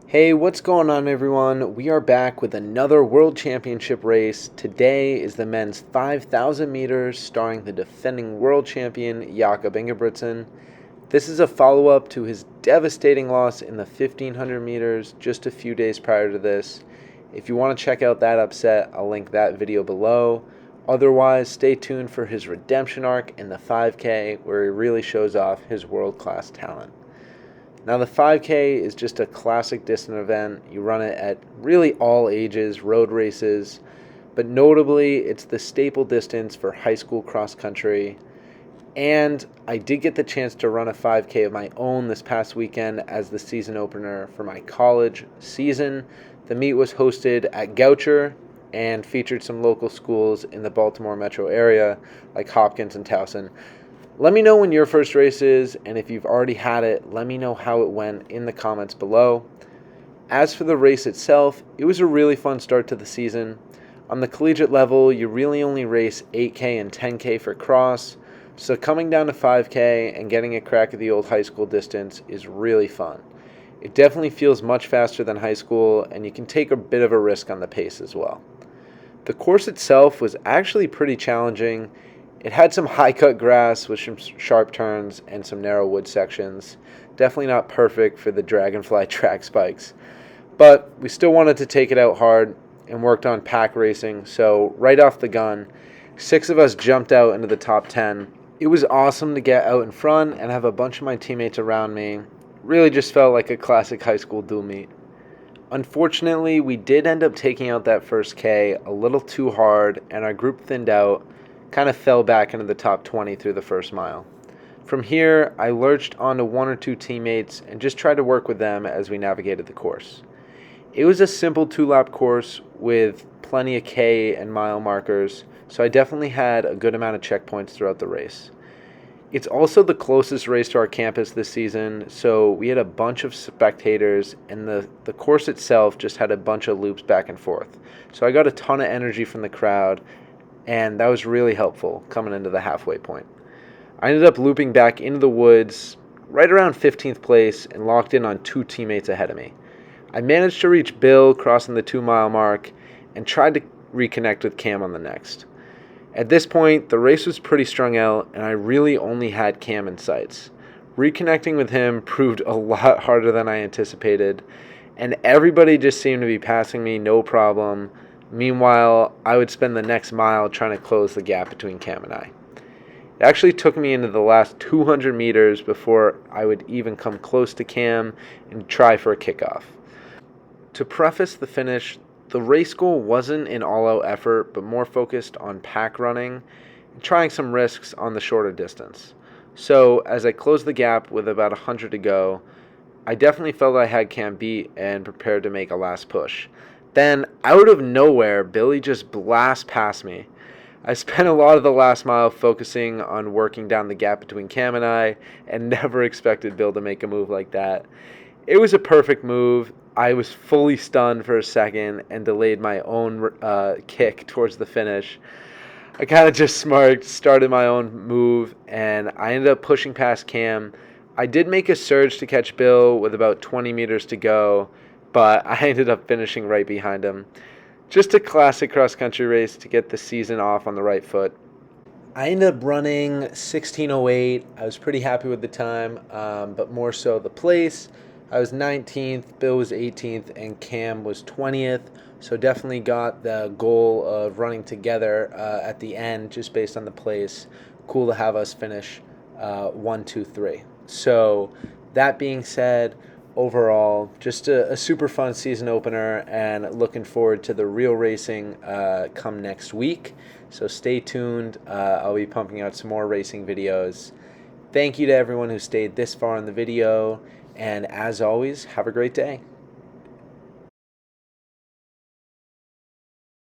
Hey, what's going on, everyone? We are back with another World Championship race. Today is the men's 5,000 meters, starring the defending world champion Jakobs. This is a follow-up to his devastating loss in the 1,500 meters just a few days prior to this. If you want to check out that upset, I'll link that video below. Otherwise, stay tuned for his redemption arc in the 5K, where he really shows off his world-class talent. Now, the 5K is just a classic distance event. You run it at really all ages, road races, but notably, it's the staple distance for high school cross country. And I did get the chance to run a 5K of my own this past weekend as the season opener for my college season. The meet was hosted at Goucher and featured some local schools in the Baltimore metro area like Hopkins and Towson. Let me know when your first race is, and if you've already had it, let me know how it went in the comments below. As for the race itself, it was a really fun start to the season. On the collegiate level, you really only race 8K and 10K for cross, so coming down to 5K and getting a crack at the old high school distance is really fun. It definitely feels much faster than high school, and you can take a bit of a risk on the pace as well. The course itself was actually pretty challenging. It had some high-cut grass with some sharp turns and some narrow wood sections. Definitely not perfect for the Dragonfly track spikes. But we still wanted to take it out hard and worked on pack racing, so right off the gun, 6 of us jumped out into the top 10. It was awesome to get out in front and have a bunch of my teammates around me. Really just felt like a classic high school dual meet. Unfortunately, we did end up taking out that first K a little too hard, and our group thinned out, kind of fell back into the top 20 through the first mile. From here, I lurched onto 1 or 2 teammates and just tried to work with them as we navigated the course. It was a simple 2-lap course with plenty of K and mile markers, so I definitely had a good amount of checkpoints throughout the race. It's also the closest race to our campus this season, so we had a bunch of spectators, and the course itself just had a bunch of loops back and forth. So I got a ton of energy from the crowd, and that was really helpful coming into the halfway point. I ended up looping back into the woods right around 15th place and locked in on 2 teammates ahead of me. I managed to reach Bill crossing the 2-mile mark and tried to reconnect with Cam on the next. At this point, the race was pretty strung out, and I really only had Cam in sights. Reconnecting with him proved a lot harder than I anticipated, and everybody just seemed to be passing me no problem. Meanwhile, I would spend the next mile trying to close the gap between Cam and I. It actually took me into the last 200 meters before I would even come close to Cam and try for a kickoff. To preface the finish, the race goal wasn't an all-out effort, but more focused on pack running and trying some risks on the shorter distance. So, as I closed the gap with about 100 to go, I definitely felt I had Cam beat and prepared to make a last push. Then, out of nowhere, Billy just blasts past me. I spent a lot of the last mile focusing on working down the gap between Cam and I, and never expected Bill to make a move like that. It was a perfect move. I was fully stunned for a second and delayed my own kick towards the finish. I kind of just smirked, started my own move, and I ended up pushing past Cam. I did make a surge to catch Bill with about 20 meters to go, but I ended up finishing right behind him. Just a classic cross-country race to get the season off on the right foot. I ended up running 16:08. I was pretty happy with the time, but more so the place. I was 19th, Bill was 18th, and Cam was 20th. So definitely got the goal of running together at the end just based on the place. Cool to have us finish 1, 2, 3. So that being said, overall, just a super fun season opener, and looking forward to the real racing come next week. So stay tuned. I'll be pumping out some more racing videos. Thank you to everyone who stayed this far in the video, and as always, have a great day.